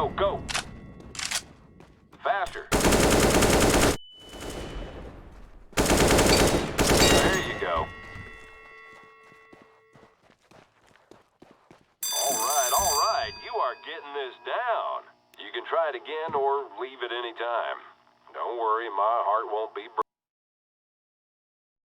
Go, go! Faster! There you go. All right, you are getting this down. You can try it again or leave at any time. Don't worry, my heart won't be broken.